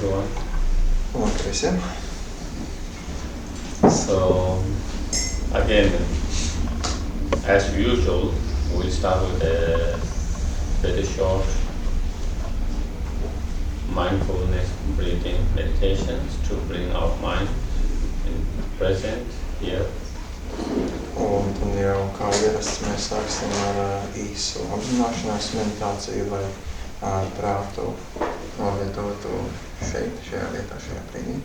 everyone. Labdien visiem! So, again, as usual, we start with a very short mindfulness breathing meditations to bring our mind in present here. Un tad jau kā ierasts mēs sāksim ar īsu apzināšanās meditāciju, lai prātu novietotu šeit, šajā vietā, šajā brīdī.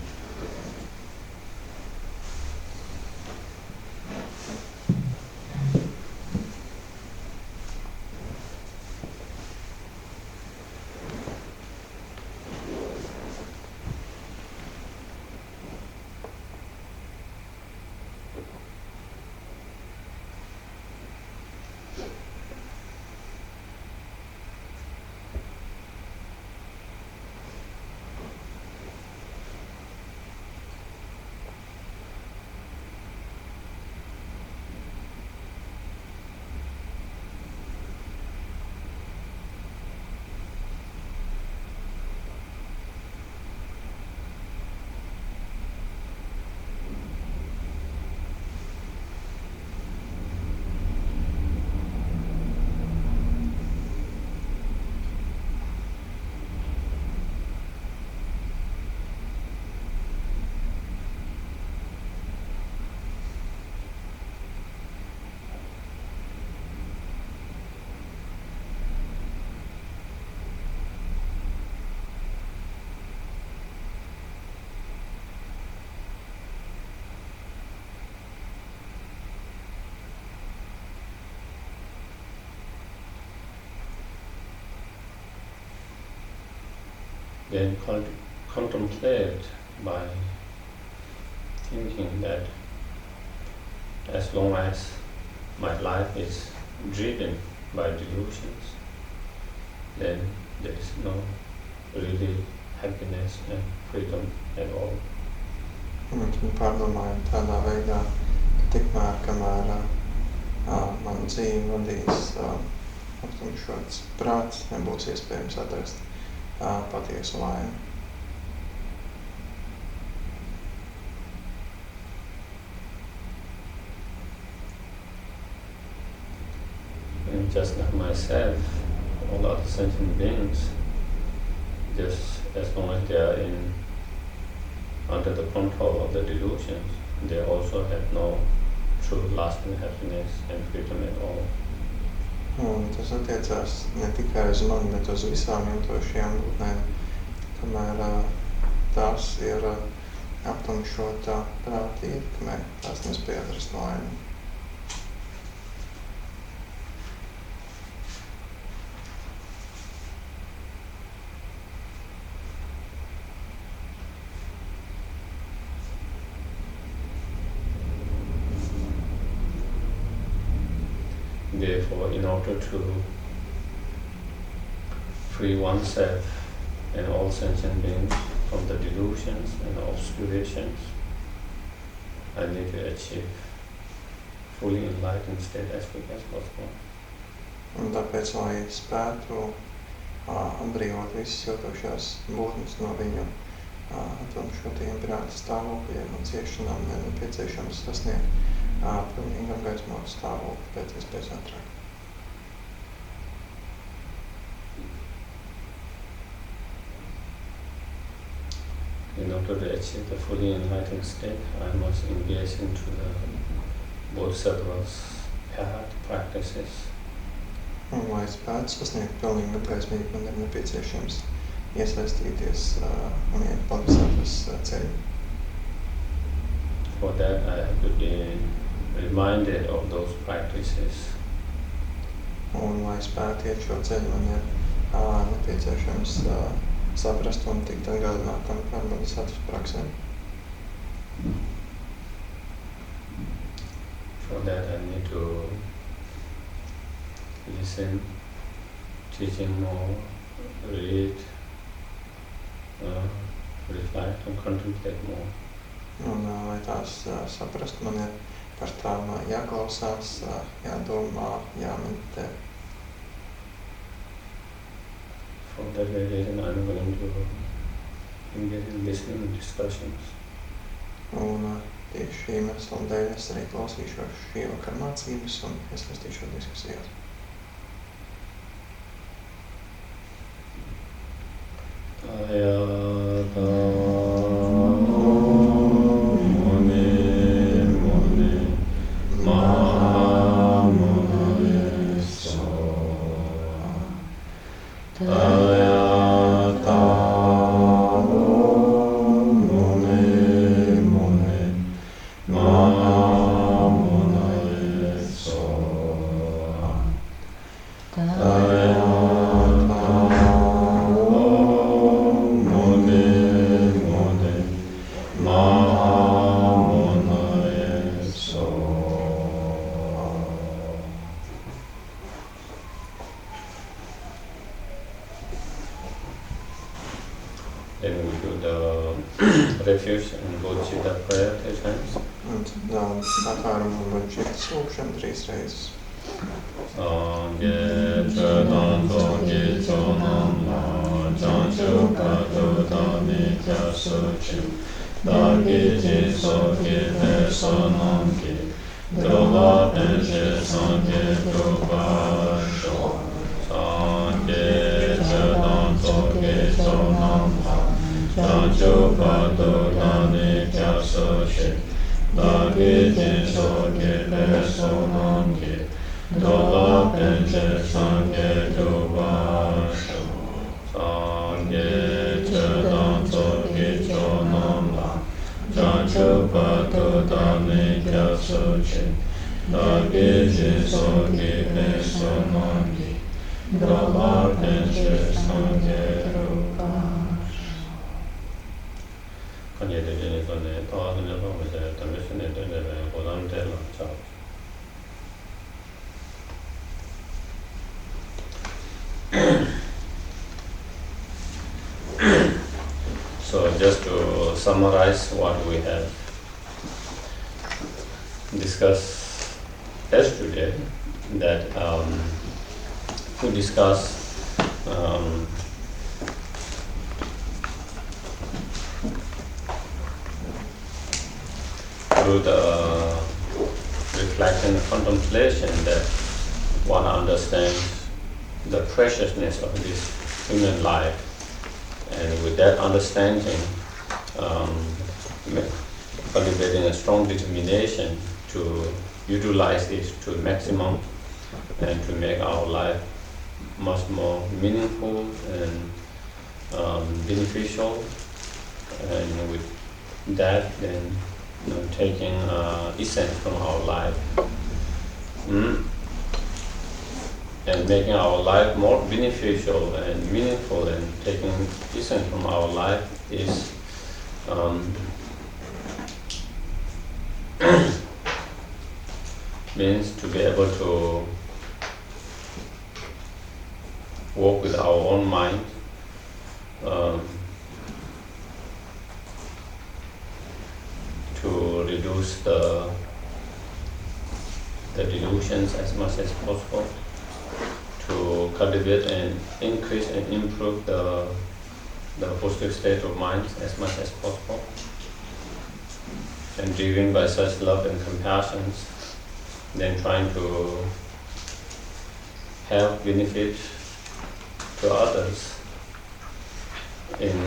Then contemplate by thinking that as long as my life is driven by delusions, then there is no really happiness and freedom at all. Un pārdomājam tādā veidā, ka tikmēr, kamēr man dzīvi vadīs aptumšots prāts, nebūs iespējams atrast patiesu laimi. And just like myself, all other sentient beings, just as long as they are under the control of the delusions, they also have no true lasting happiness and freedom at all. Un tas attiecās ne tikai uz mani, bet uz visām jūtošajām būtnēm, kamēr tās ir aptumšotā prāta ietekmē, tās nespēj atrast laimi. Therefore, in order to free oneself and all sentient beings from the delusions and obscurations, I need to achieve fully enlightened state as quick as possible. Un tāpēc, lai spētu atbrīvot visas jūtošās būtnes no viņu aptumšotajiem prāta stāvokļiem un ciešanām, ir nepieciešams sasniegt pilnīgi apgaismotu stāvokli pēc iespējas ātrāk. In order to achieve the fully enlightened state, I must engage into the Bodhisattva's path practices. Un, lai spētu sasniegt pilnīgi apgaismību, man ir nepieciešams iesaistīties un iet Bodhisattvas ceļu. For that, I have to be reminded of those practices. Un, lai spētu iet šo ceļu, man ir nepieciešams saprast un tikt atgādinātam par Bodhisattvas praksēm. For that, I need to listen, teaching more, read, reflect and contemplate more. Un, lai tās saprast, man ir par tām jāklausās, jādomā, jāmeditē. For that reason, I'm going to engage in listening discussions. Un tieši šī iemesla dēļ es arī klausīšos šī vakara mācības un iesaistīšos diskusijās. Then we do the refuge and Bodhicitta prayer 3 times. Un tad atvērumu un Bodhicitta lūkšana 3 reizes. Sangye Chadanto Gito Namma Chanchu Kato Dani Kyasuchi Dagi Jiso Gite Sonamki Dola Penche Sangye Dubasho Sangye Chadanto Gito Namma Chanchu Kato Dani Kyasuchi Dagi Jiso Gite Sonamki Dola Penche Sangye Dubasho Sangye Chadanto Gito Namma Chanchu Kato Dani Kyasuchi Dagi Jiso Gite Sonamki Dola Penche Sangye Dubasho. Kanye de jene zone tawa zone zone zone tamishine dene ve godam tela chao. So just to summarize what we have discussed yesterday, that we discussed through the reflection and contemplation that one understands the preciousness of this human life, and with that understanding, cultivating a strong determination to utilize it to the maximum and to make our life much more meaningful and beneficial, and with that then taking essence from our life and making our life more beneficial and meaningful, and taking essence from our life is means to be able to work with our own mind, to reduce the delusions as much as possible, to cultivate and increase and improve the positive state of mind as much as possible, and driven by such love and compassion, then trying to help benefit to others in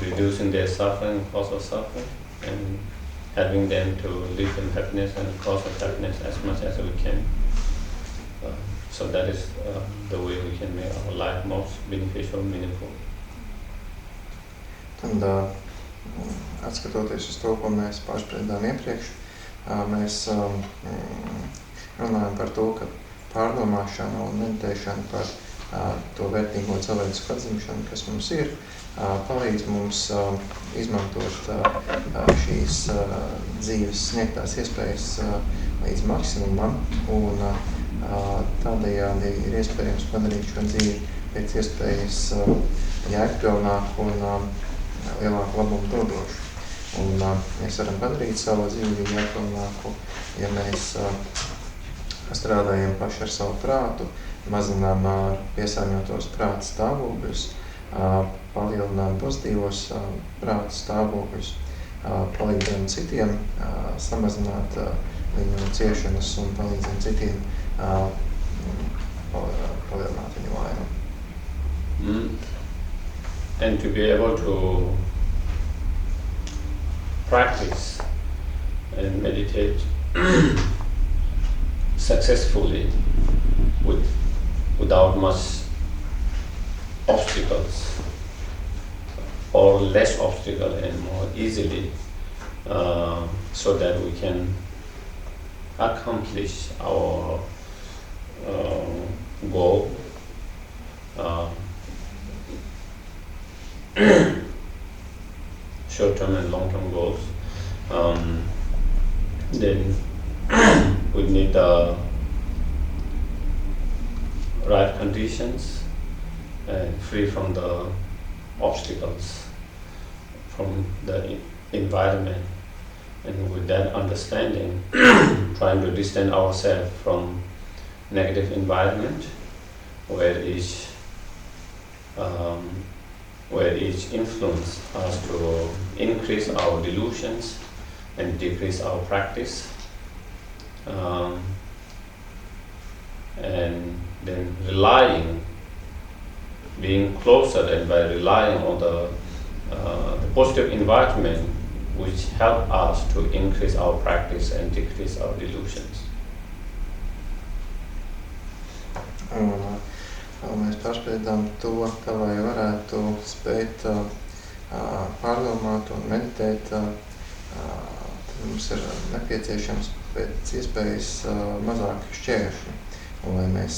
reducing their suffering, cause of suffering, and helping them to live in happiness and cause of happiness as much as we can. So that is the way we can make our life most beneficial, meaningful. Tad, atskatoties uz to, ko mēs pārspriedām iepriekš, mēs runājam par to, ka pārdomāšana un meditēšana par to vērtīgo cilvēcisku atzimšanu, kas mums ir, palīdz mums izmantot šīs dzīves sniegtās iespējas līdz maksimumam, un tādējādi ir iespējams padarīt šo dzīvi pēc iespējas jēgpilnāku un lielāku labumu dodošu. Un mēs varam padarīt savu dzīvi jēgpilnāku, ja mēs strādājam paši ar savu prātu, mazinām piesārņotos prāta stāvokļus, palielinām pozitīvos prāta stāvokļus, palīdzam citiem samazināt viņu ciešanas un palīdzam citiem palielināt viņu laimi. And to be able to practice and meditate successfully without much obstacles or less obstacle and more easily, so that we can accomplish our goal, short-term and long-term goals. Then we need the right conditions and free from the obstacles from the environment, and with that understanding trying to distance ourselves from negative environment where each influence us to increase our delusions and decrease our practice, and then being closer, and by relying on the positive environment which help us to increase our practice and decrease our delusions. Mēs pārspēdām to, kā vai varētu spēt pārdomāt un meditēt, tad mums ir nepieciešams pēc iespējas mazāk šķēršļi, un lai mēs,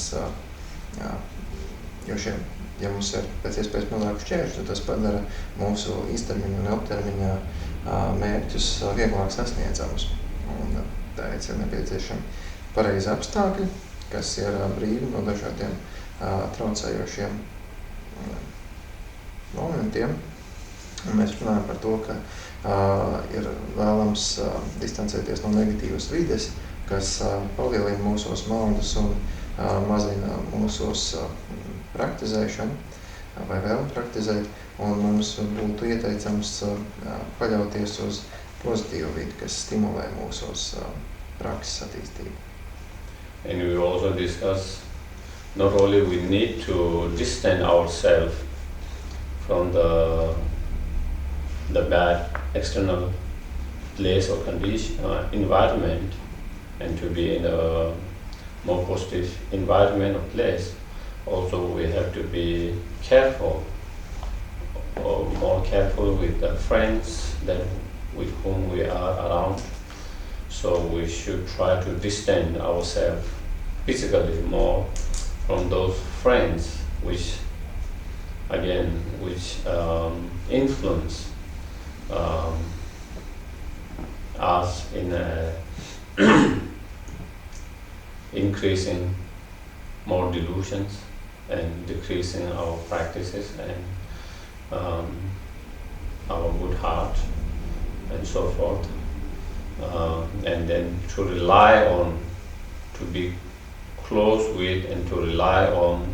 ja mums ir pēc iespējas mazāk šķēršļi, tad tas padara mūsu īstermiņa un ilgtermiņā mērķus vieglāk sasniedzamus. Un tāpēc ir nepieciešami pareizi apstākļi, kas ir brīvi no dažādiem traucējošiem momentiem. Un mēs runājam par to, ka ir vēlams distancēties no negatīvas vides, kas palielina mūsos maldus un mazina mūsos praktizēšanu vai vēlmi praktizēt, un mums būtu ieteicams paļauties uz pozitīvu vidi, kas stimulē mūsos prakses attīstību. And we also discuss not only we need to distance ourselves from the bad external place or condition, environment, and to be in a more positive environment or place. Also, we have to be careful, or more careful with the friends with whom we are around. So we should try to distance ourselves physically more from those friends which influence us in increasing more delusions and decreasing our practices and our good heart and so forth, and then to rely on, to be close with and to rely on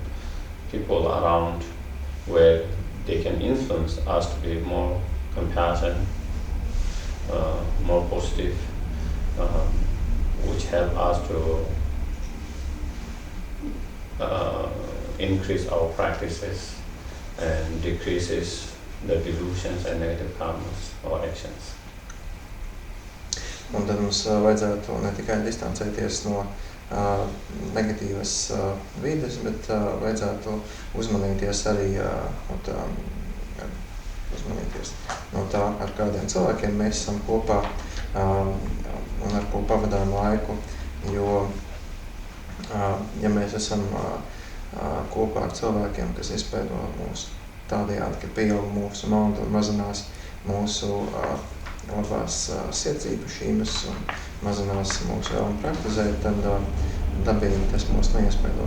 people around where they can influence us to be more compassionate, more positive, which help us to increase our practices and decreases the delusions and negative karmas or actions. Un tad mums vajadzētu ne tikai distancēties no negatīvas vides, bet vajadzētu uzmanīties arī no tā, ar kādiem cilvēkiem mēs esam kopā un ar ko pavadām laiku, jo ja mēs esam kopā ar cilvēkiem, kas izspēdo mūsu tādējādi, ka pieaug mūsu maldu un mazinās mūsu labās sirds īpašības un mazinās mūsu vēlmi praktizēt, tad dabīgi tas mūs neiespēdo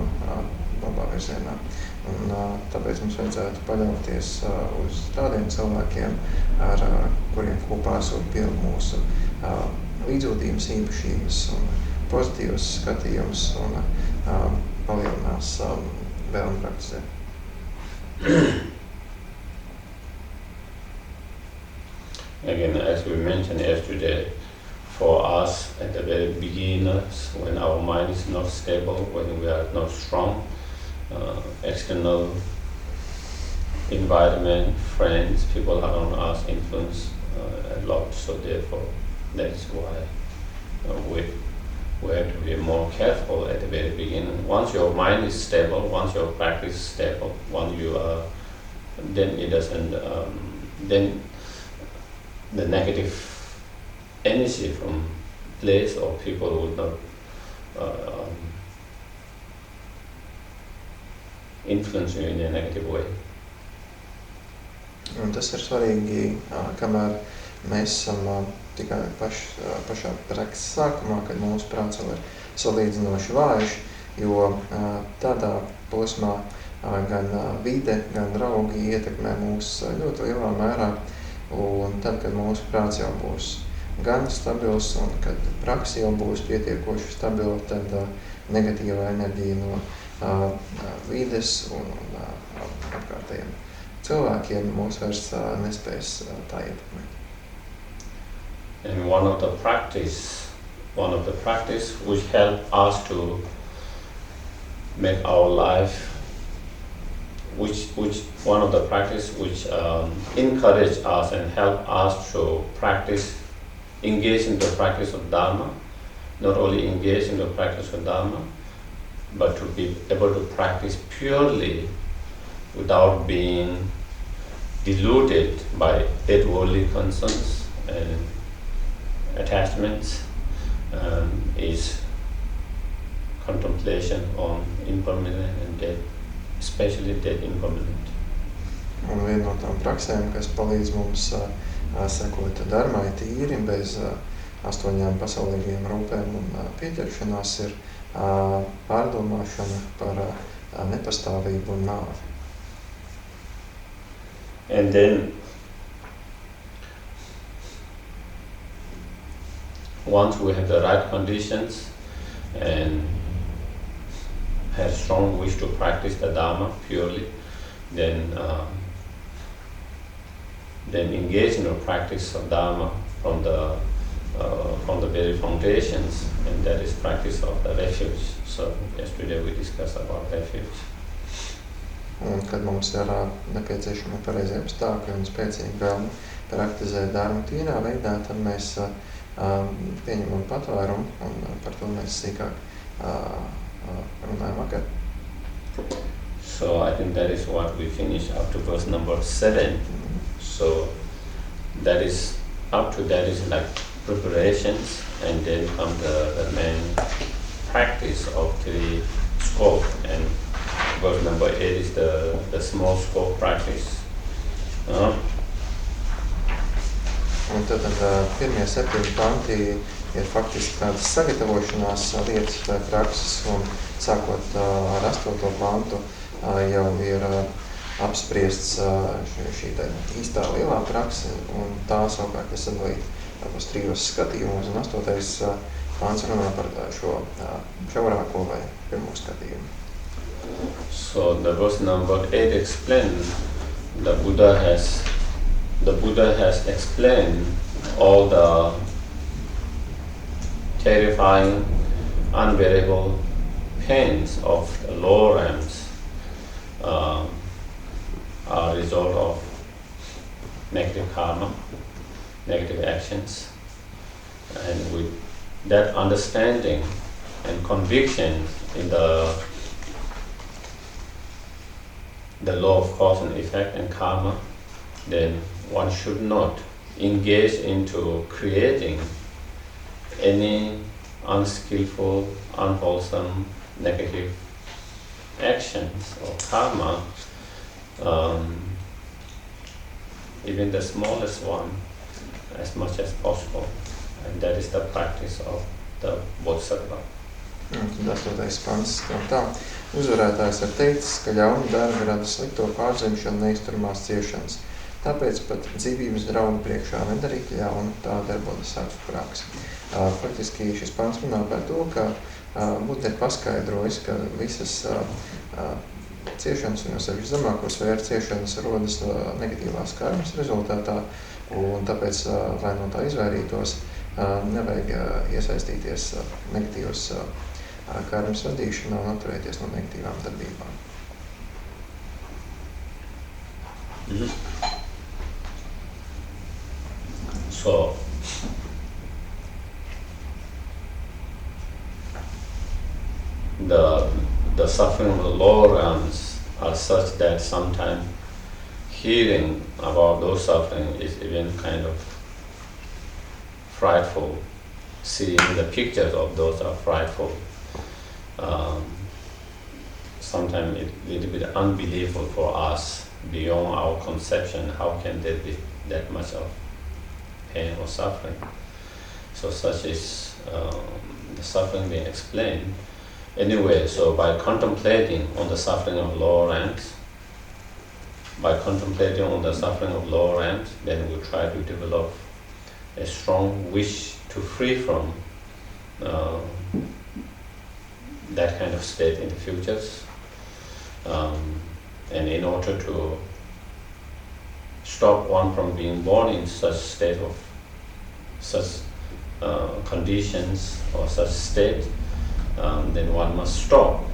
labā virzienā. Un tāpēc mums vajadzētu paļauties uz tādiem cilvēkiem, ar kuriem kopā esot pieaug mūsu līdzjūtības īpašības un pozitīvas skatījums un palielinās vēlmi praktizēt. again, as we mentioned yesterday, for us at the very beginners, when our mind is not stable, when we are not strong, external environment, friends, people around us influence a lot. So therefore, that's why we have to be more careful at the very beginning. Once your mind is stable, once your practice is stable, once you are, then it doesn't, then the negative energy from place or people will not influence you in a negative way. Un tas ir svarīgi, kamēr mēs esam tikai pašā prakses sākumā, kad mūsu prāts vēl ir salīdzinoši vājš, jo tādā posmā gan vide, gan draugi ietekmē mūs ļoti lielā mērā, un tad, kad mūsu prāts jau būs gan stabils un kad praksa jau būs pietiekoši stabila, tad negatīvā enerģija no vides un apkārtējiem cilvēkiem mūs vairs nespēs tā ietekmēt. And one of the practice which help us to make our life, one of the practice which encourage us and help us to practice, engage in the practice of Dharma, not only engage in the practice of Dharma, but to be able to practice purely without being deluded by eight worldly concerns and attachments, is contemplation on impermanent and death, especially death impermanent. Un viena no tām praksēm, kas palīdz mums sekot dharmai tīri bez 8 pasaulīgajām rūpēm un pieķeršanās, ir pārdomāšana par nepastāvību un nāvi. And then once we have the right conditions and have strong wish to practice the Dharma purely, then engage in the practice of Dharma from the very foundations, and that is practice of the refuge. So yesterday we discussed about refuge. Un kad mums ir nepieciešami pareizie apstākļi un spēcīgi vēlme praktizēt dharmu tīrā veidā, tad mēs pieņemam patvērumu, un par to mēs sīkāk runājam vakar. So I think that is what we finish up to verse number 7. So that is up to that is like preparations, and then come the main practice of the scope, and verse number 8 is the small scope practice. Un tad pirmie 7 panti ir faktiski tādas sagatavošanās lietas vai prakses, un sākot ar 8. pantu jau ir apspriests šī īstā lielā prakse, un tā savukārt ir sadalīta tāpēc 3 skatījumos, un 8. pants runā par šo šaurāko vai pirmo skatījumu. So the verse number 8 explains the Buddha has explained all the terrifying, unbearable pains of the lower realms are a result of negative karma, negative actions, and with that understanding and conviction in the law of cause and effect and karma, then one should not engage into creating any unskillful, unwholesome, negative actions or karma, even the smallest one, as much as possible. And that is the practice of the Bodhisattva. Tad 8. pants tā. Uzvarētājs ir teicis, ka ļauni darbi rada slikto pārzemšanu neizturamās ciešanas. Tāpēc pat dzīvības draudu priekšā nedarīt ļaunu, tāda ir bodhisattva praksa. Faktiski šis pants runā par to, ka Buddha ir paskaidrojis, ka visas ciešanas, un sevišķi zemāko sfēru ciešanas rodas negatīvās karmas rezultātā, un tāpēc, lai no tā izvairītos, nevajag iesaistīties negatīvas karmas radīšanā un atturēties no negatīvām darbībām. So, the suffering of the lower realms are such that sometimes hearing about those suffering is even kind of frightful. Seeing the pictures of those are frightful. Sometimes it's a little bit unbelievable for us, beyond our conception. How can there be that much of pain or suffering? So such is the suffering being explained. Anyway, so by contemplating on the suffering of lower ranks, then we try to develop a strong wish to free from that kind of state in the futures. And in order to stop one from being born in such state of such conditions or such state, then one must stop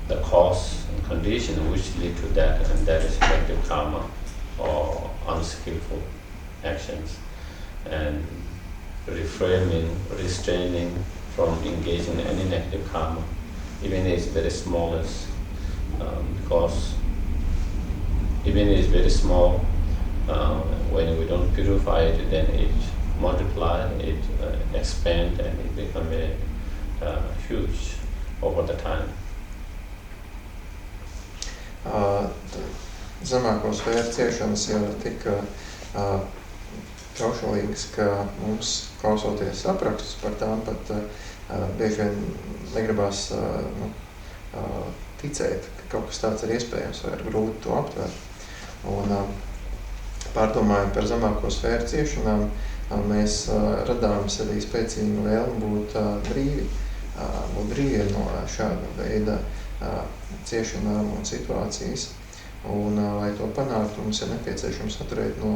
the cause and condition which lead to that, and that is negative karma or unskillful actions, and restraining from engaging in any negative karma, even if it's very smallest, because even if it's very small, when we don't purify it, then it multiplies, it expands, and it becomes huge over the time. Zemāko sfēru ciešanas ir tik traušalīgas, ka mums, klausoties aprakstus par tām, pat bieži vien negribas ticēt, ka kaut kas tāds ir iespējams, vai ir grūti to aptvert. Un pārdomājot par zemāko sfēru ciešanām, mēs radām sevī spēcīgu vēlmi būt brīvi no šāda veida ciešanām un situācijas. Un, lai to panāktu, mums ir nepieciešams atturēt no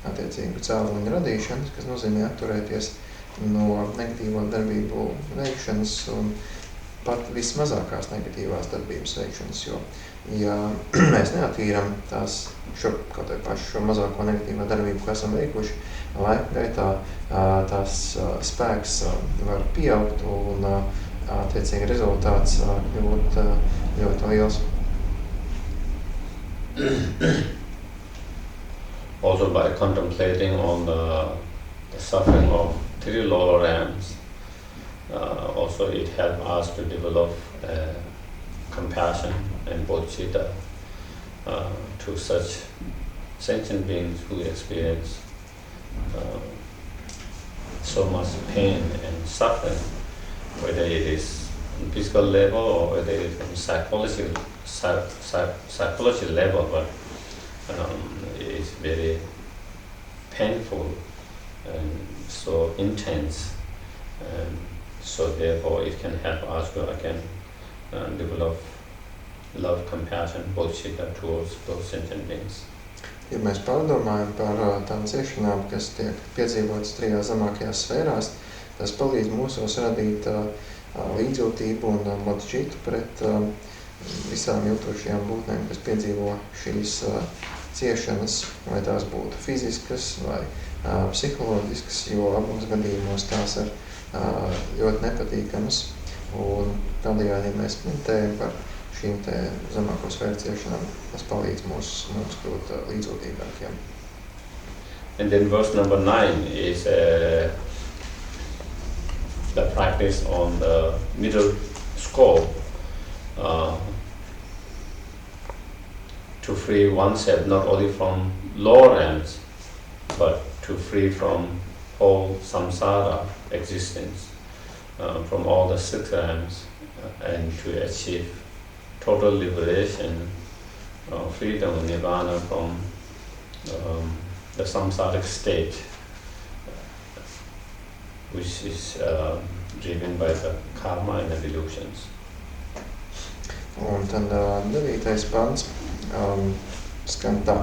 attiecīgu cēloņu radīšanas, kas nozīmē atturēties no negatīvo darbību veikšanas un pat vismazākās negatīvās darbības veikšanas, jo, ja mēs neattīram kaut vai pašu šo mazāko negatīvo darbību, ko esam veikuši, laika gaitā tās spēks var pieaugt un attiecīgi rezultāts kļūt ļoti liels. Also by contemplating on the suffering of three lower realms, also it helps us to develop compassion and bodhicitta to such sentient beings who experience so much pain and suffering, whether it is on physical level or whether it is on psychology level, but it is very painful and so intense, and so therefore it can help us to again develop love, compassion, bodhicitta towards those sentient beings. Ja mēs pārdomājam par tām ciešanām, kas tiek piedzīvotas trijās zemākajās sfērās, tas palīdz mūsos radīt līdzjūtību un bodhicitu pret visām jūtošajām būtnēm, kas piedzīvo šīs ciešanas, vai tās būtu fiziskas vai psiholoģiskas, jo abos gadījumos tās ir ļoti nepatīkamas. Un tādējādi, ja mēs meditējam par šīm te zemāko sfēru ciešanām, tas palīdz mums kļūt līdzjūtīgākiem. And then verse number 9 is the practice on the middle scope to free oneself not only from lower realms, but to free from whole samsara existence, from all the 6 realms, and to achieve total liberation, freedom, nirvana from the samsaric state, which is driven by the karma and the delusions. Un tad 9. pants skan tā.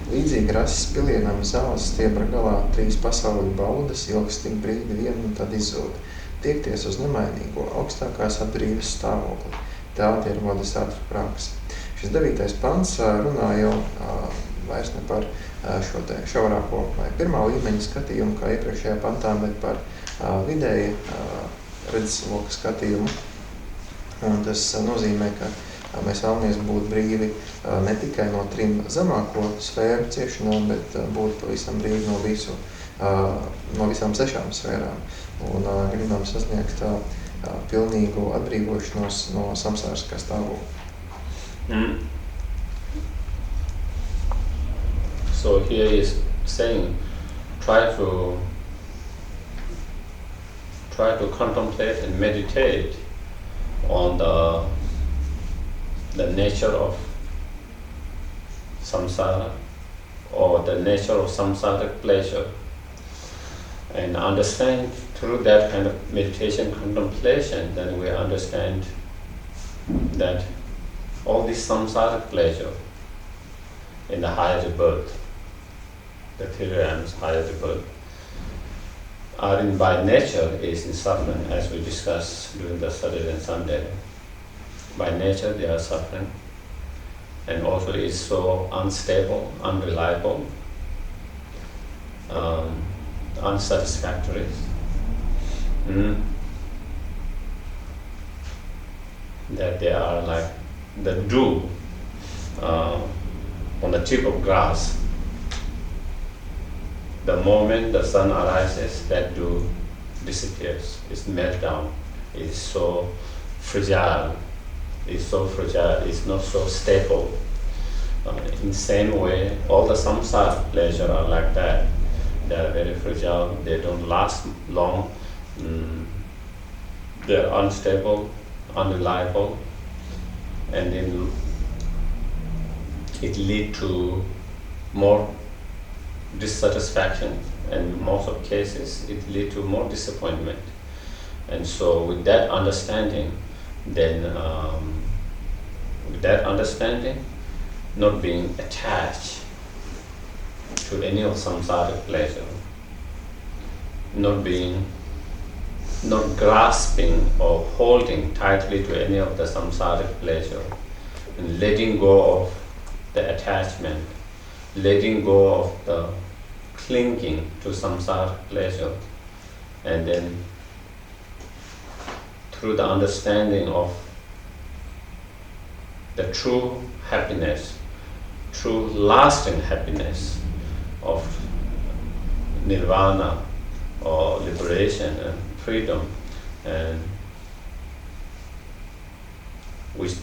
Līdzīgi rases pilienam zāles stiebra galā 3 pasauļu baudas, ilgs tik brīdi vienu un tad izzūd. Tiekties uz nemainīgo augstākās atbrīves stāvokli. Tāda ir bodhisattva prakse. Šis 9. pants runā jau vairs ne par šo te šaurāko vai pirmā līmeņa skatījumu, kā iepriekšējā pantā, bet par vidēji redzesloka skatījumu. Un tas nozīmē, ka mēs vēlamies būt brīvi ne tikai no 3 zemāko sfēru ciešanām, bet būt pavisam brīvi no visām 6 sfērām. Un gribam sasniegt pilnīgu atbrīvošanos no samsāriskā stāvokļa. So here is saying, try to contemplate and meditate on the nature of samsara or the nature of samsaric pleasure, and understand through that kind of meditation contemplation, then we understand that all this samsaric pleasure in the higher birth, the 3 realms higher birth, are in by nature is in suffering, as we discussed during the Saturday and Sunday. By nature they are suffering, and also is so unstable, unreliable, unsatisfactory. That they are like the dew on the tip of grass. The moment the sun arises, that dew disappears, it's melted down, it's so fragile. It's not so stable. In the same way, all the samsara pleasure are like that. They are very fragile, they don't last long, they are unstable, unreliable, and then it leads to more dissatisfaction, and in most of cases it leads to more disappointment. And so with that understanding, then with that understanding, not being attached to any of samsaric pleasure, not grasping or holding tightly to any of the samsaric pleasure, and letting go of the attachment, letting go of the clinging to samsaric pleasure, and then through the understanding of the true happiness, true lasting happiness of nirvana or liberation and freedom, and which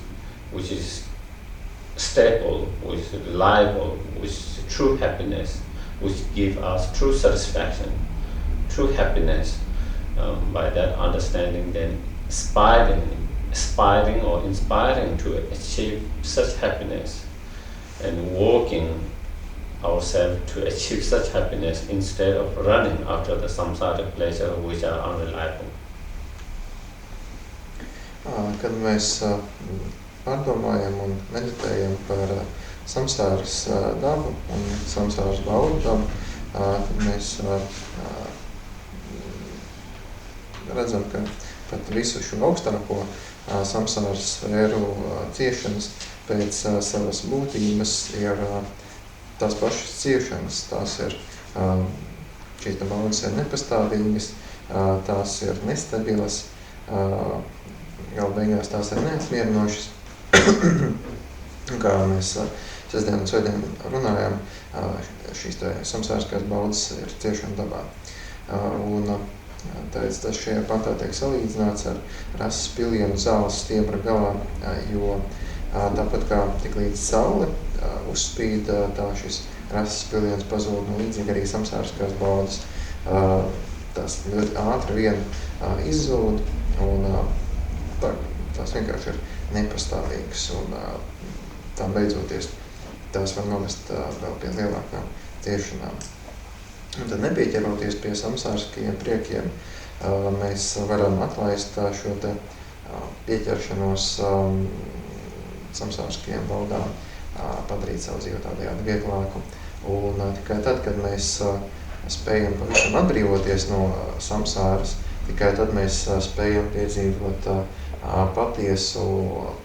is stable, which is reliable, which is true happiness, which gives us true satisfaction, true happiness. By that understanding, then aspiring or inspiring to achieve such happiness, and working ourselves to achieve such happiness instead of running after the samsaric pleasure which are unreliable. Kad mēs pārdomājam un meditējam par samsāras dabu un samsāras baudu dabu, tad mēs redzam, ka pat visu šo augstāko samsāras sfēru ciešanas pēc savas būtības ir tās pašas ciešanas. Tās ir, šīs baudas ir nepastāvīgas, tās ir nestabilas, gala beigās tās ir neapmierinošas. Kā mēs sestdien un svētdien runājām, šīs samsāriskās baudas ir ciešana dabā. Un tāpēc tas šajā pantā tiek salīdzināts ar rases pilienu zāles stiebra galā, jo tāpat kā tik līdz saule uzspīd, tā šis rases piliens pazūd, un līdzīgi arī samsāriskās baudas. Tās ļoti ātri vien izzūd, un tās vienkārši ir nepastāvīgas, un tām beidzoties tās var novest vēl pie lielākām ciešanām. Un tad nepieķeroties pie samsāriskajiem priekiem, mēs varam atlaist šo te pieķeršanos samsāriskajām baudām padarīt savu dzīvi tādējādi vieglāku. Un tikai tad, kad mēs spējam pavisam atbrīvoties no samsāras, tikai tad mēs spējam piedzīvot patiesu,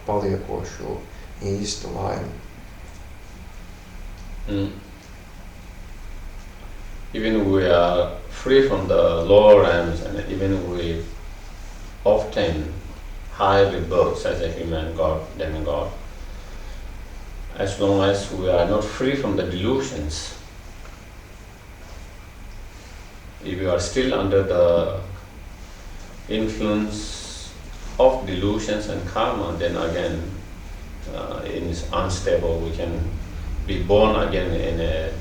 paliekošu, īstu laimi. Even we are free from the lower realms, and even we obtain higher rebirths as a human god, demigod, as long as we are not free from the delusions, if we are still under the influence of delusions and karma, then again it is unstable. We can be born again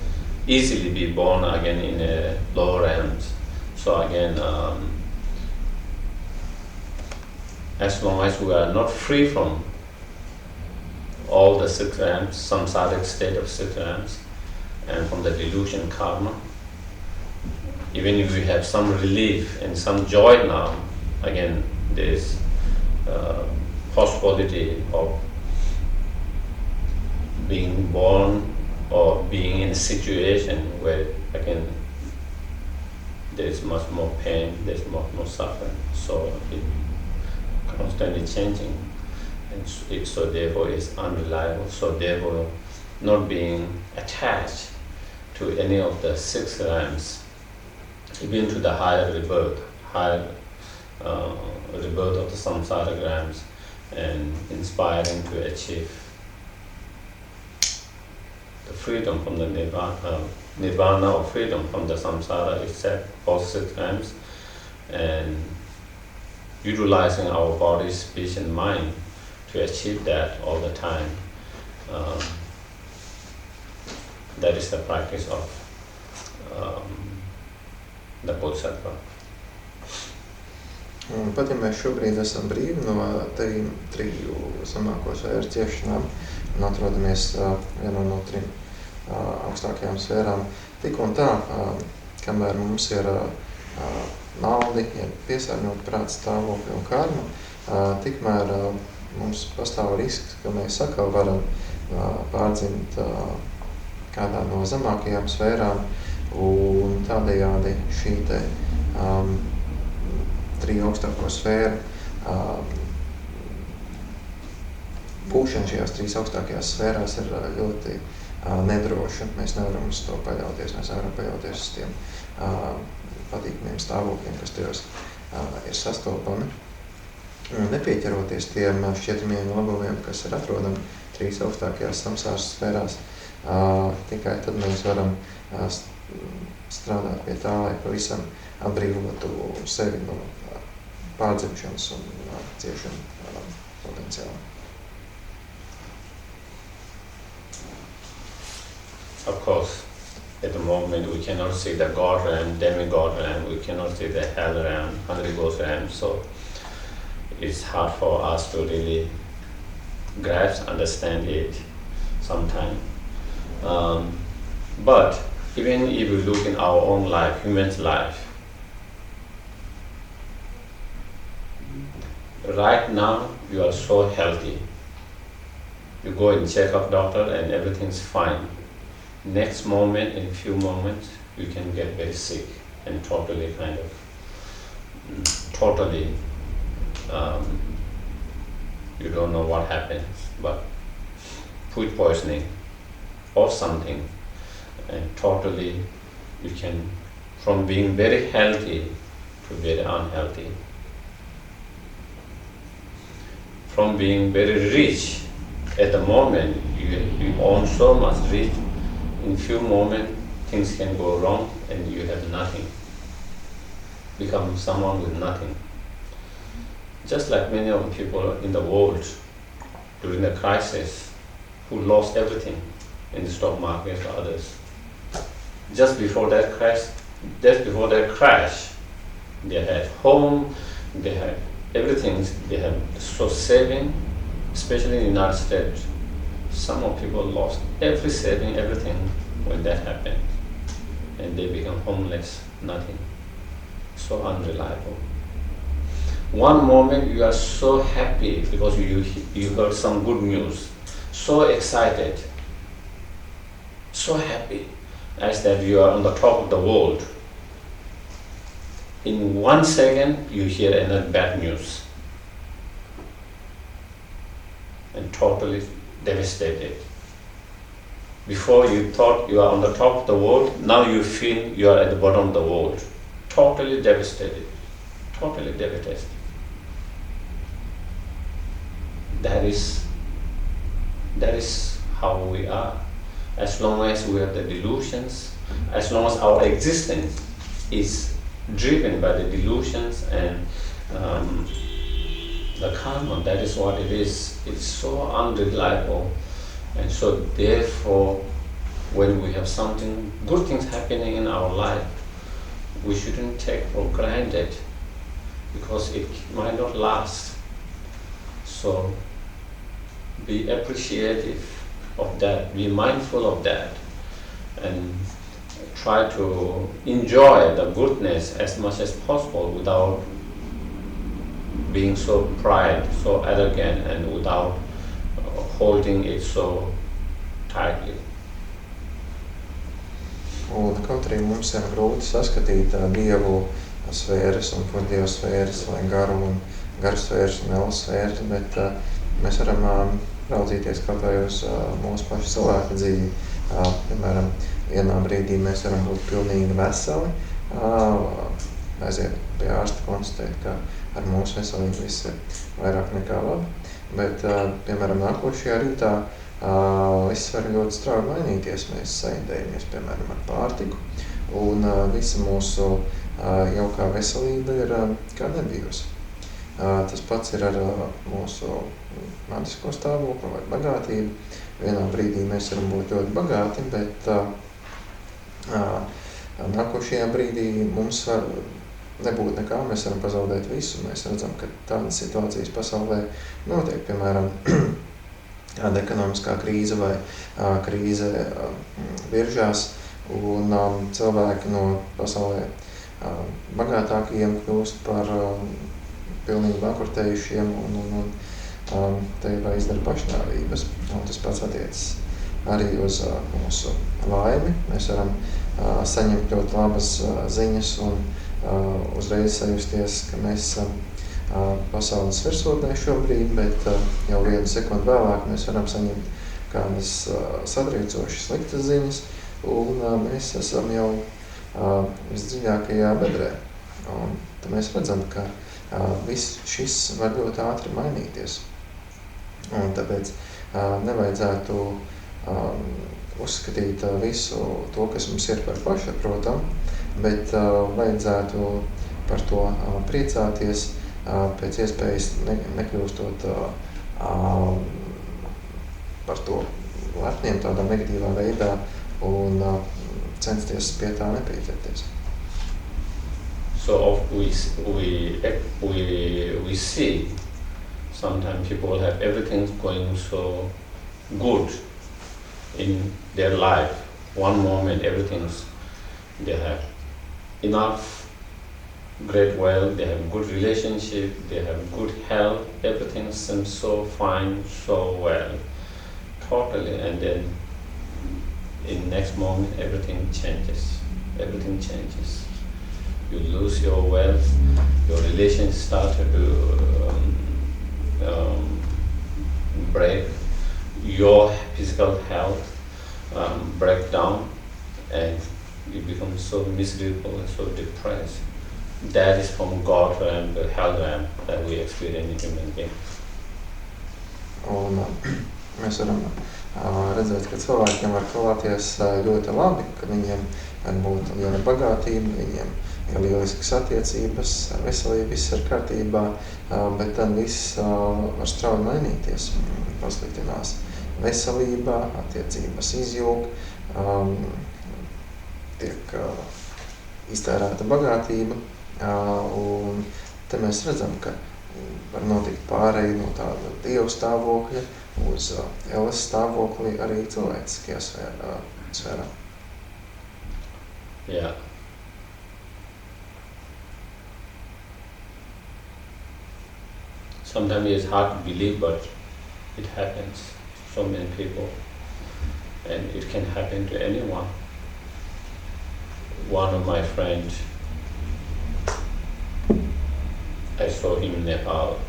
easily be born again in a lower realms. So again, as long as we are not free from all the 6 realms, samsaric state of 6 realms, and from the delusion karma, even if we have some relief and some joy now, again there is possibility of being born or being in a situation where again there is much more pain, there is much more suffering. So it constantly changing, and so therefore it's unreliable. So therefore, not being attached to any of the 6 realms, even to the higher rebirth of the samsara realms, and inspiring to achieve the freedom from the nirvana or freedom from the samsara itself, all 6 realms, and utilizing our body, speech and mind to achieve that all the time. That is the practice of the Bodhisattva. Pat ja mēs šobrīd esam brīvi no 3 zemāko sfēru ciešanām un atrodamies vienā no 3 augstākajām sfērām, tik un tā, kamēr mums ir naldi, ja piesārņot prāta stāvokļi un karma, tikmēr mums pastāv risks, ka mēs atkal varam pārdzimt kādā no zemākajām sfērām, un tādējādi šī te 3 augstāko sfēru būšana šajās 3 augstākajās sfērās ir ļoti nedroša. Mēs nevaram uz to paļauties, mēs nevaram paļauties uz tiem patīkamiem stāvokļiem, kas tajos ir sastopami. Nepieķeroties tiem šķietamiem labumiem, kas ir atrodami 3 augstākajās samsāras sfērās, tikai tad mēs varam strādāt pie tā, lai pavisam atbrīvotu sevi no pārdzimšanas un ciešanu potenciālu. Of course, at the moment we cannot see the God realm, demigod realm, we cannot see the hell realm, hungry ghost realm, so it's hard for us to really grasp, understand it sometimes. But even if we look in our own life, human's life, right now you are so healthy. You go and check up doctor and everything's fine. Next moment, in few moments, you can get very sick and totally you don't know what happens, but food poisoning or something, and totally you can, from being very healthy to very unhealthy, from being very rich at the moment you own so much rich, in few moments things can go wrong and you have nothing, become someone with nothing. Just like many of the people in the world during the crisis who lost everything in the stock market or others. Just before that crash, they had home, they had everything, they had so saving, especially in the United States. Some of people lost every saving, everything when that happened, and they become homeless, nothing, so unreliable. One moment you are so happy because you heard some good news, so excited, so happy, as that you are on the top of the world. In 1 second, you hear another bad news, and totally devastated. Before you thought you are on the top of the world, now you feel you are at the bottom of the world. Totally devastated, totally devastated. That is how we are. As long as we have the delusions, as long as our existence is driven by the delusions and the karma, that is what it is. It's so unreliable. And so therefore, when we have something, good things happening in our life, we shouldn't take for granted, because it might not last. So be appreciative of that, be mindful of that, and try to enjoy the goodness as much as possible without being so pride, so arrogant, and without holding it so tightly. Un kaut arī mums ir grūti saskatīt Dievu sfēras un Dieva sfēras vai garu sfēras un elu sfēras, bet mēs varam raudzīties kaut vai uz mūsu pašu cilvēka dzīvi. Piemēram, vienā brīdī mēs varam būt pilnīgi veseli, aiziet pie ārsta konstatēt, ka ar mūsu veselību viss ir vairāk nekā labi. Bet, piemēram, nākošajā rītā viss var ļoti strauji mainīties. Mēs saindējamies, piemēram, ar pārtiku, un visa mūsu jaukā veselība ir kā nebijusi. Tas pats ir ar mūsu mantisko stāvokli vai bagātību. Vienā brīdī mēs varam būt ļoti bagāti, bet nākošajā brīdī mums var nebūt nekā, mēs varam pazaudēt visu. Mēs redzam, ka tādas situācijas pasaulē notiek, piemēram, kāda ekonomiskā krīze vai krīze biržās, un cilvēki no pasaulē bagātākajiem kļūst par pilnīgi bankrotējušiem, un te jau izdara pašnāvības. Un tas pats attiecas arī uz mūsu laimi. Mēs varam saņemt ļoti labas ziņas un uzreiz sajusties, ka mēs esam pasaules virsotnē šobrīd, bet jau 1 sekundi vēlāk mēs varam saņemt kādas satriecošas sliktas ziņas, un mēs esam jau visdziļākajā bedrē. Un tad mēs redzam, ka viss šis var ļoti ātri mainīties. Un tāpēc nevajadzētu uzskatīt visu to, kas mums ir par pašsaprotamu, bet vajadzētu par to priecāties, pēc iespējas nekļūstot par to lepniem tādā negatīvā veidā un censties pie tā nepieķerties. So we see sometimes people have everything going so good in their life. One moment they have enough great wealth, they have good relationship, they have good health, everything seems so fine, so well, totally, and then in next moment everything changes. You lose your wealth, your relations start to break, your physical health break down, and you become so miserable and so depressed. That is from God realm, the hell realm that we experience in human beings. Un mēs varam redzēt, ka cilvēkiem var klāties ļoti labi, ka viņiem var būt liela bagātība, viņiem ir lieliskas attiecības, ar veselību viss ir kārtībā, bet tad viss var strauji mainīties, pasliktinās veselībā, attiecības izjūg, tiek iztērēta bagātība, un te mēs redzam, ka var notikt pārēja no tāda dievu stāvokļa uz elles stāvokli arī cilvēciskajā sfērā. Yeah. Sometimes it's hard to believe, but it happens. so many people, and it can happen to anyone. One of my friends, I saw him in Nepal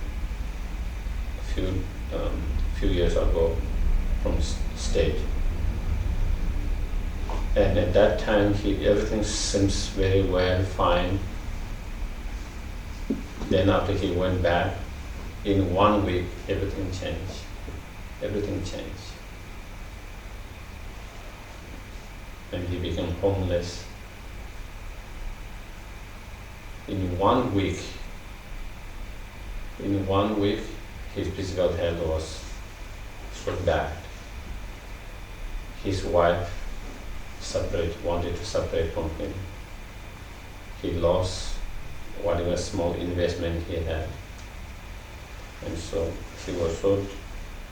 a few years ago from state, and at that time everything seems very well, fine. Then after he went back, in 1 week everything changed. And he became homeless. In one week, his physical health was so bad. His wife wanted to separate from him. He lost whatever small investment he had. And so he was so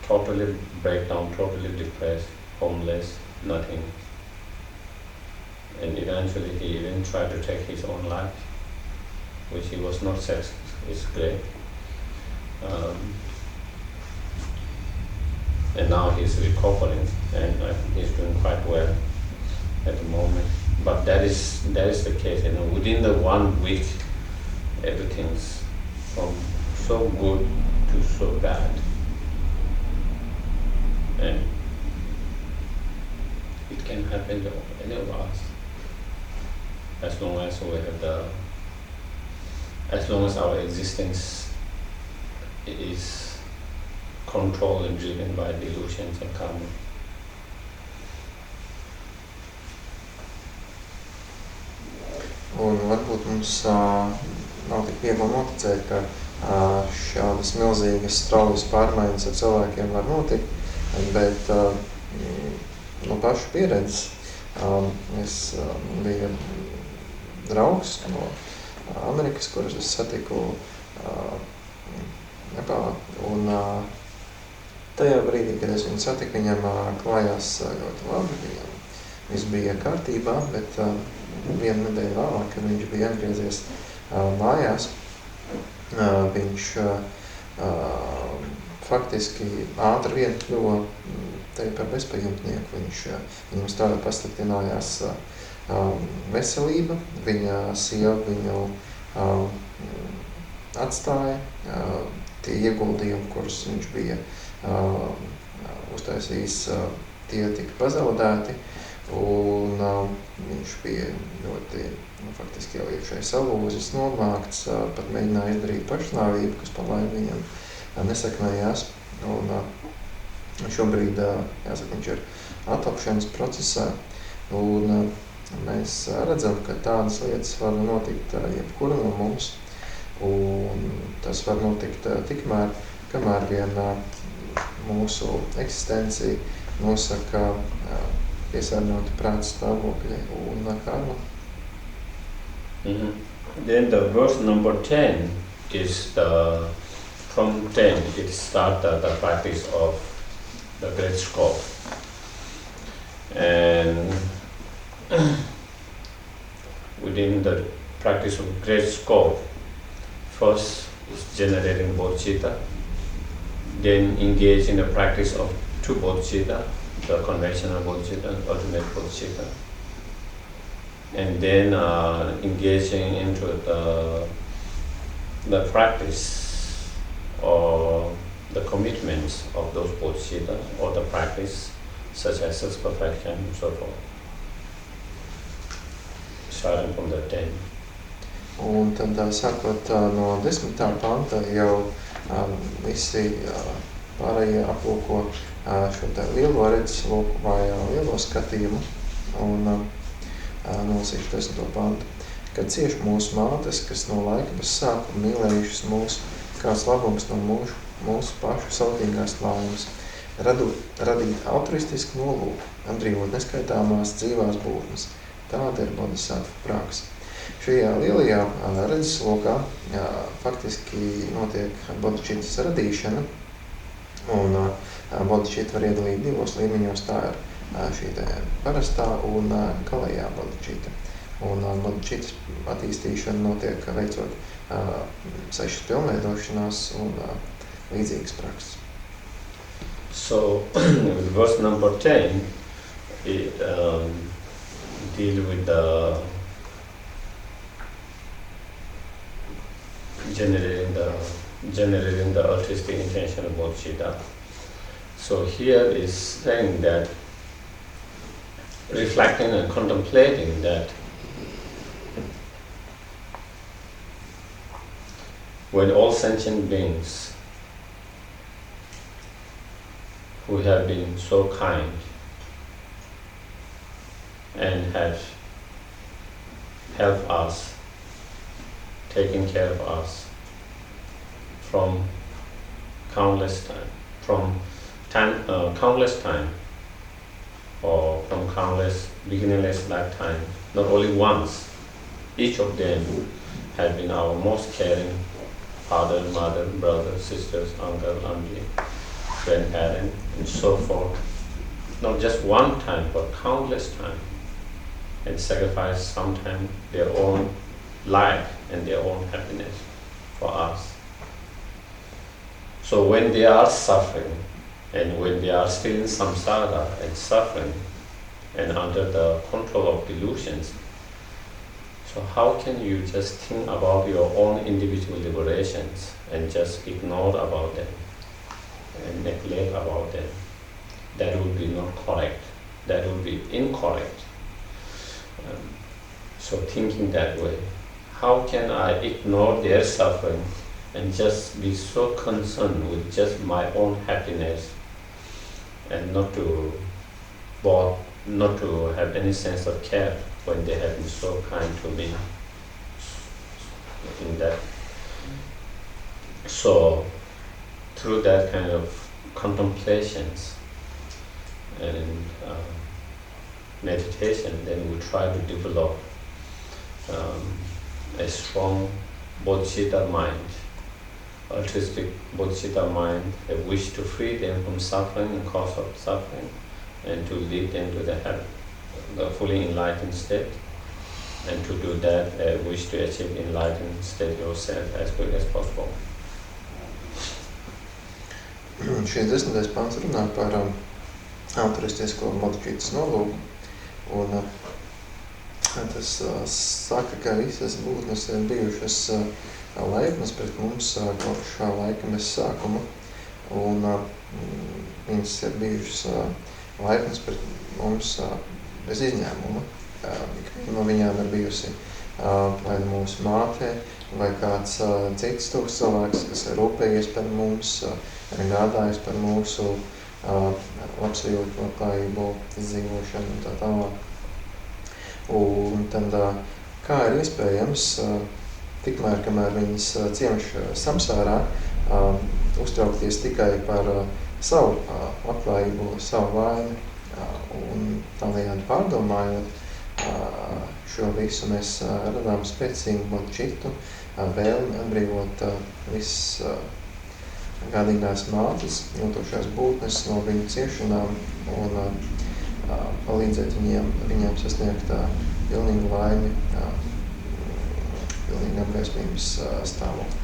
totally breakdown, totally depressed, homeless, nothing. And eventually he even tried to take his own life, which he was not successful. It's great. And now he's recovering, and I think he's doing quite well at the moment. But that is the case. Within the 1 week, everything's from so good to so bad, and it can happen to any of us as long as we have as long as our existence is controlled and driven by delusions and karma. Un varbūt mums nav tik viegli noticēt, ka šādas milzīgas straujas pārmaiņas ar cilvēkiem var notikt, bet no pašu pieredzes es biju draugs no Amerikas, kurus es satiku Nepālā, un tajā brīdī, kad es viņu satiku, viņam klājās ļoti labi, viss bija kārtībā, bet vienu nedēļu vēlāk, kad viņš bija atgriezies mājās, viņš faktiski ātri vien kļuva par bezpajumtnieku. Viņam strauji pasliktinājās veselība, viņa sieva viņu atstāja, tie ieguldījumi, kurus viņš bija uztaisījis, tie tika pazaudēti, un viņš bija ļoti, faktiski jau iekšēji salūzis, nomākts, pat mēģināja izdarīt pašnāvību, kas par laimi viņam nesakmējās, un šobrīd, jāsaka, viņš ir atlapšanas procesā, un mēs redzam, ka tādas lietas var notikt jebkura no mums, un tas var notikt tikmēr, kamēr vien mūsu eksistencija nosaka piesārņoti prāta stāvokļi un karma. Then the verse number 10 is from 10 it starts the practice of the great scope. And within the practice of great scope, first is generating bodhicitta, then engage in the practice of two bodhicitta, the conventional bodhicitta and ultimate bodhicitta, and then engaging into the practice or the commitments of those bodhicitta or the practice such as self-perfection and so forth, starting from the 10. Un tad sākot no 10. panta jau visi pārējie aplūko šo te lielo redzesloku vai lielo skatījumu un nolasīšu 10. pantu. Kad cieši mūsu mātes, kas no laika bez sākuma mīlējušas mūs, kāds labums no mūsu pašu sautīgās laimes, radīt altruistisku nolūku, atbrīvot neskaitāmās dzīvās būtnes. Tāda ir bodhisattva praksa. Šajā lielajā redzeslokā faktiski notiek bodhicitas radīšana, un bodhicita var iedalīt divos līmeņos, tā ir šī parastā un galējā bodhicita. Un bodhicitas attīstīšana notiek veicot 6 pilnveidošanās un līdzīgas prakses. So, with verse number 10, it deal with the generating the artistic intention of bodhicitta. So here is saying that reflecting and contemplating that when all sentient beings who have been so kind and have helped us, taken care of us from countless time, or from countless beginningless lifetime, not only once, each of them have been our most caring father, mother, brother, sisters, uncle, auntie, grandparent, and so forth. Not just one time, but countless times, and sacrifice sometimes their own life and their own happiness for us. So when they are suffering, and when they are still in samsara and suffering, and under the control of delusions, so how can you just think about your own individual liberations and just ignore about them and neglect about them? That would be not correct. That would be incorrect. So thinking that way, how can I ignore their suffering and just be so concerned with just my own happiness and not to have any sense of care when they have been so kind to me in that. So through that kind of contemplations and meditation, then we try to develop a strong bodhicitta mind, artistic bodhicitta mind, a wish to free them from suffering and cause of suffering, and to lead them to the fully enlightened state. And to do that, a wish to achieve enlightened state yourself as quick as possible. Šis 10. pants runā par altruistisko bodhicittas nolūku, un tas saka, ka visas būtnes ir bijušas laipnas pret mums kopš laikames sākuma, un viņas ir bijušas laipnas pret mums bez izņēmuma. Ikviena no viņām ir bijusi vai mūsu māte, vai kāds cits tūs cilvēks, kas ir rūpējies par mums, ir gādājis par mūsu labsajūtu, labklājību, izdzīvošanu un tā tālāk. Un tad, kā ir iespējams, tikmēr, kamēr viņas cieš samsārā, uztraukties tikai par savu labklājību, savu laimi, un tādējādi pārdomājot šo visu, mēs radām spēcīgu bodhicitu, vēlmi atbrīvot visas gādīgās mātes, jūtošās būtnes no viņu ciešanām un palīdzēt viņiem sasniegt pilnīgu laimi, pilnīgu apgaismības stāvokli.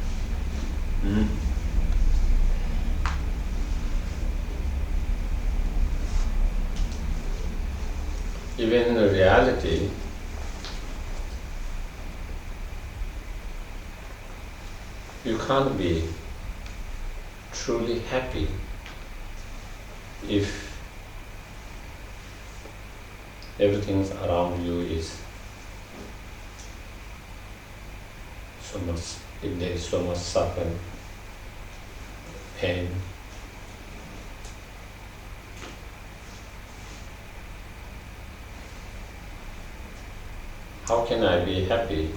Even in reality, you can't be truly happy if everything around you is so much, if there is so much suffering, pain. How can I be happy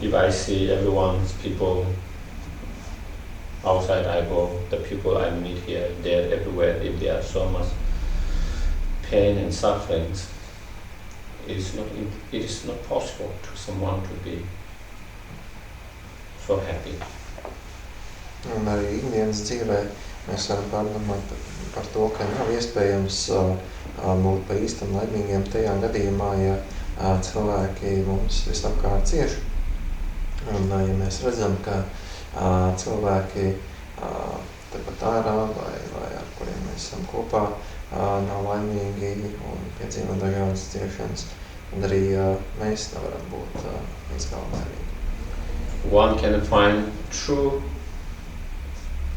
if I see everyone's people outside I go, the people I meet here, they're everywhere, if there are so much pain and sufferings, it is not possible to someone to be so happy. Un arī ikdienas dzīvē mēs varam pārdomāt par to, ka nav iespējams būt pa īstam laimīgiem tajā gadījumā, ja cilvēki mums visapkārt cieš. Un ja mēs redzam, ka cilvēki tepat ārā vai ar kuriem mēs esam kopā, nav laimīgi un piedzīvo dažādas ciešanas, un arī mēs nevaram būt līdz galam laimīgi. One can find true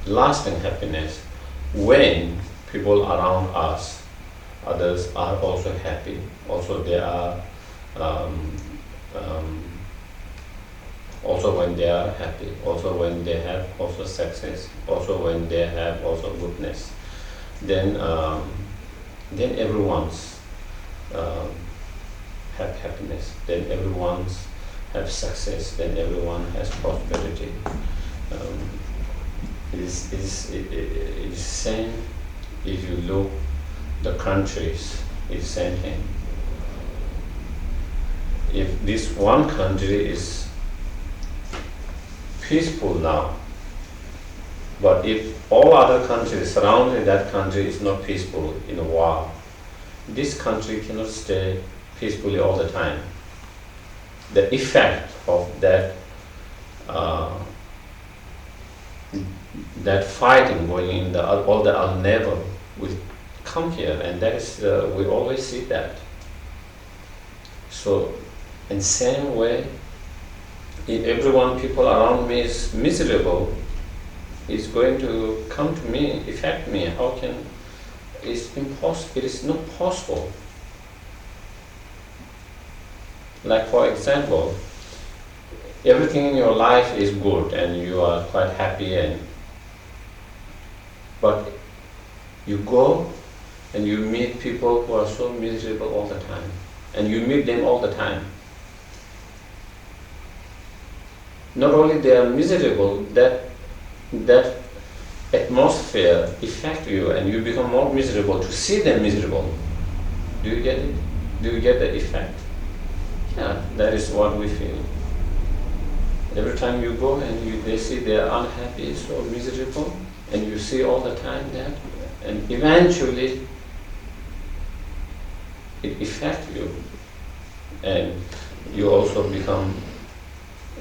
lasting happiness when people around us, others are also happy. Also they are, also when they are happy, also when they have also success, also when they have also goodness. Then everyone's have happiness. Then everyone's have success. Then everyone has prosperity. It is same if you look the countries, it's same thing. If this one country is peaceful now, but if all other countries surrounding that country is not peaceful in a war, this country cannot stay peacefully all the time. The effect of that that fighting going in all the other neighbor will come here, and that is we always see that. So in same way, if everyone people around me is miserable, it's going to come to me, affect me. How can it's impossible? It is not possible. Like for example, everything in your life is good and you are quite happy, but you go and you meet people who are so miserable all the time, and you meet them all the time. Not only they are miserable, that atmosphere affects you and you become more miserable to see them miserable. Do you get it? Do you get the effect? Yeah, that is what we feel. Every time you go and they see they are unhappy, so miserable, and you see all the time that, and eventually it affects you, and you also become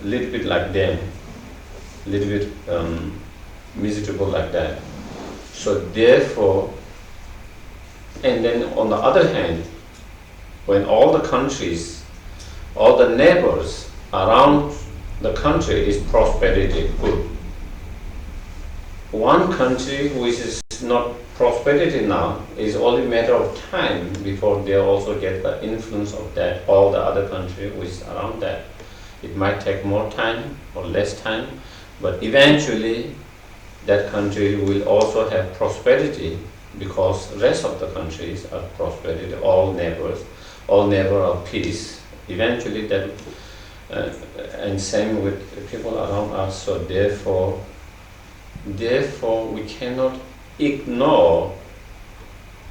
a little bit like them, a little bit miserable like that. So therefore, and then on the other hand, when all the countries, all the neighbors around the country is prosperity, good. One country which is not prosperity now is only a matter of time before they also get the influence of that, all the other country which is around that. It might take more time or less time, but eventually that country will also have prosperity because the rest of the countries are prosperity, all neighbors are peace. Eventually that, and same with people around us, so therefore we cannot ignore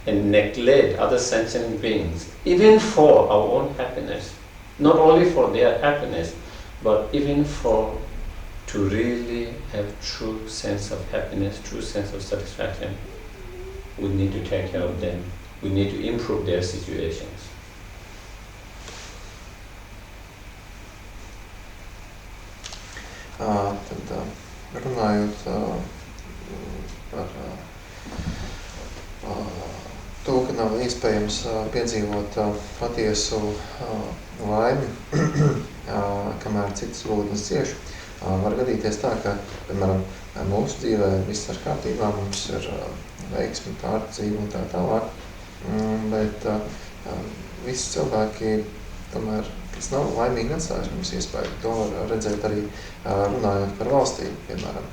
and neglect other sentient beings, even for our own happiness. Not only for their happiness, but even for to really have true sense of happiness, true sense of satisfaction. We need to take care of them. We need to improve their situations. Tad runājot par to, ka nav iespējams piedzīvot patiesu laimi, kamēr citas lūdnes cieš, var gadīties tā, ka, piemēram, mūsu dzīvē viss ir kārtībā, mums ir veiksmi, kārtdzība un tā tālāk, bet visi cilvēki tomēr, kas nav laimīgi atstājuši mums iespēju. To var redzēt arī runājot par valstīm, piemēram.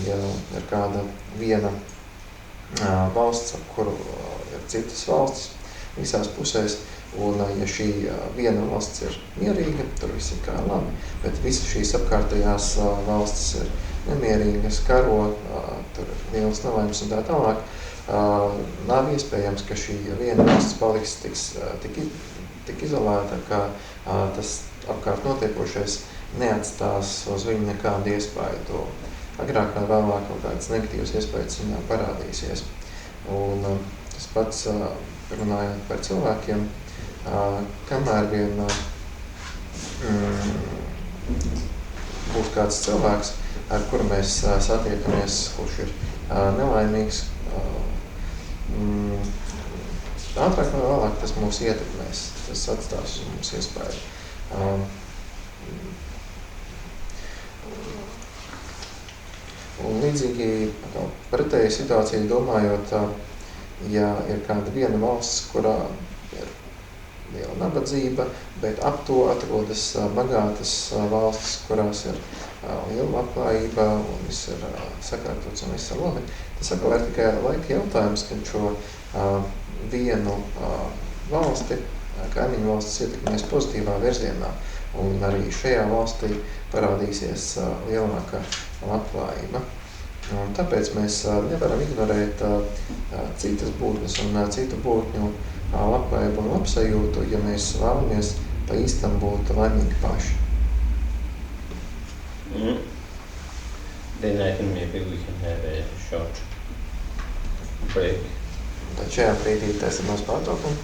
Ja ir kāda viena valsts, ap kuru ir citas valstis visās pusēs, un ja šī viena valsts ir mierīga, tur viss ir kā labi, bet visas šīs apkārtējās valstis ir nemierīgas, karo, tur ir lielas nelaimes un tā tālāk, nav iespējams, ka šī viena valsts paliks tik izolēta, ka tas apkārt notiekošais neatstās uz viņu nekādu iespēju. To agrāk vai vēlāk kaut kādas negatīvas iespējas viņā parādīsies. Un tas pats runājot par cilvēkiem, kamēr vien būs kāds cilvēks, ar kuru mēs satiekamies, kurš ir nelaimīgs, ātrāk vai vēlāk tas mūs ietekmēs, tas atstās uz mums iespēju. Un līdzīgi pretēji situācija domājot, ja ir kāda viena valsts, kurā ir liela nabadzība, bet ap to atrodas bagātas valstis, kurās ir liela labklājība un viss ir sakārtots un viss ir labi, tas atkal ir tikai laika jautājums, kad šo vienu valsti, kaimiņu valstis ietekmēs pozitīvā virzienā, un arī šajā valstī parādīsies lielāka labklājība. Un tāpēc mēs nevaram ignorēt citas būtnes un citu būtņu labklājību un labsajūtu, ja mēs vēlamies pa īstam būt laimīgi paši. Then I think maybe we can have a short break. Tad šajā brīdī taisam uz pārtraukumu.